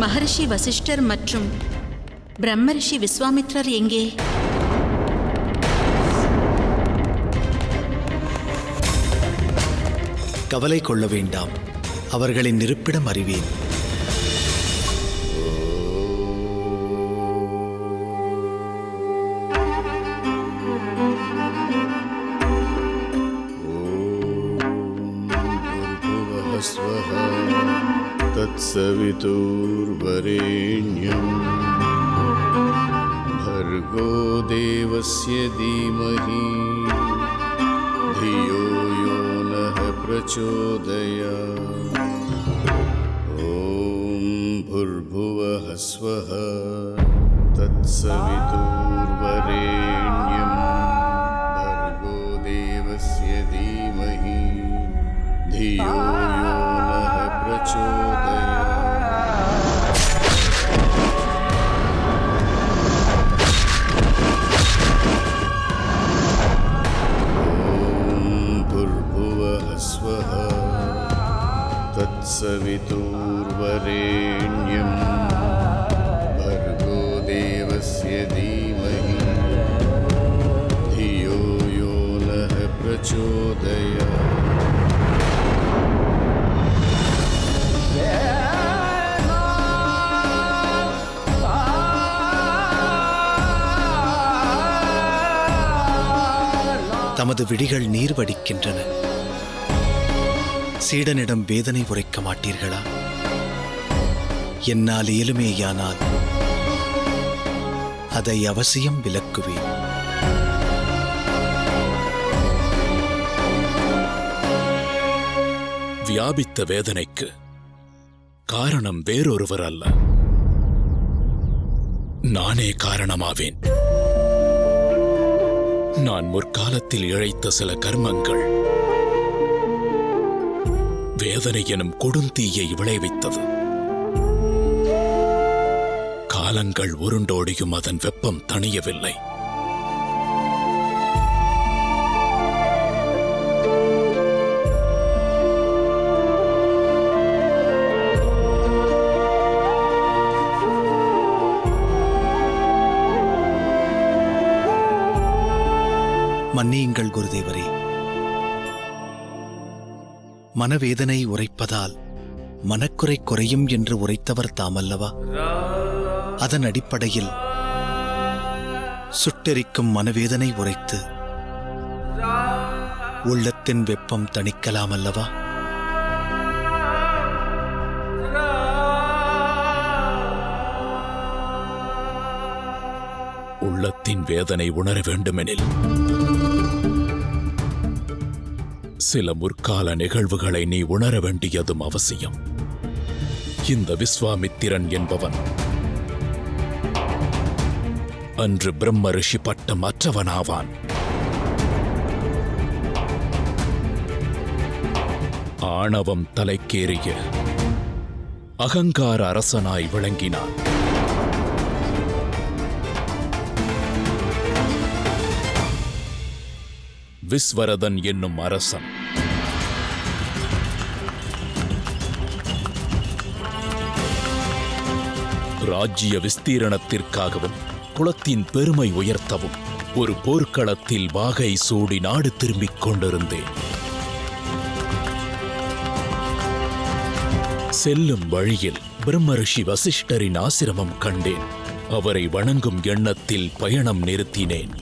மகரிஷி வசிஷ்டர் மற்றும் பிரம்மரிஷி விஸ்வாமித்ரர் எங்கே? கவலை கொள்ள வேண்டாம், அவர்களின் இருப்பிடம் அறிவேன். तत्सवितुर्वरेण्यं भर्गो देवस्य धीमहि धियो यो नः प्रचोदयात्। ॐ भूर्भुवः स्वः तत्सवितुर्वरेण्यं भर्गो देवस्य धीमहि धियो यो नः प्रचोदयात्। तत्सवितुर्वरेण्यं भर्गो देवस्य धीमहि धियो यो नः प्रचोदयात्। தமது விழிகள் நீர் வடிக்கின்றன. சீடனிடம் வேதனை உரைக்க மாட்டீர்களா? என்னால் இயலுமேயானால் அதை அவசியம் விலக்குவேன். வியாபித்த வேதனைக்கு காரணம் வேறொருவர் அல்ல, நானே காரணமாவேன். நான் முற்காலத்தில் இழைத்த சில கர்மங்கள் வேதனை எனும் கொடுந்தீயை விளைவித்தது. காலங்கள் உருண்டோடியும் அதன் வெப்பம் தணியவில்லை. மன்னியுங்கள் குருதேவரே, மனவேதனை உரைப்பதால் மனக்குறை குறையும் என்று உரைத்தவர் தாமல்லவா? அதன் அடிப்படையில் சுட்டெரிக்கும் மனவேதனை உரைத்து உள்ளத்தின் வெப்பம் தணிக்கலாம் அல்லவா? உள்ளத்தின் வேதனை உணர வேண்டுமெனில் சில முற்கால நிகழ்வுகளை நீ உணர வேண்டியதும் அவசியம். இந்த விஸ்வாமித்திரன் என்பவன் அன்று பிரம்ம ரிஷி பட்டம் அற்றவனாவான். ஆணவம் தலைக்கேறிய அகங்கார அரசனாய் விளங்கினான். விஸ்வரதன் என்னும் அரசன் ராஜ்ய விஸ்தீரணத்திற்காகவும் குலத்தின் பெருமை உயர்த்தவும் ஒரு போர்க்களத்தில் வாகை சூடி நாடு திரும்பிக் கொண்டிருந்தேன். செல்லும் வழியில் பிரம்மரிஷி வசிஷ்டரின் ஆசிரமம் கண்டேன். அவரை வணங்கும் எண்ணத்தில் பயணம் நிறுத்தினேன்.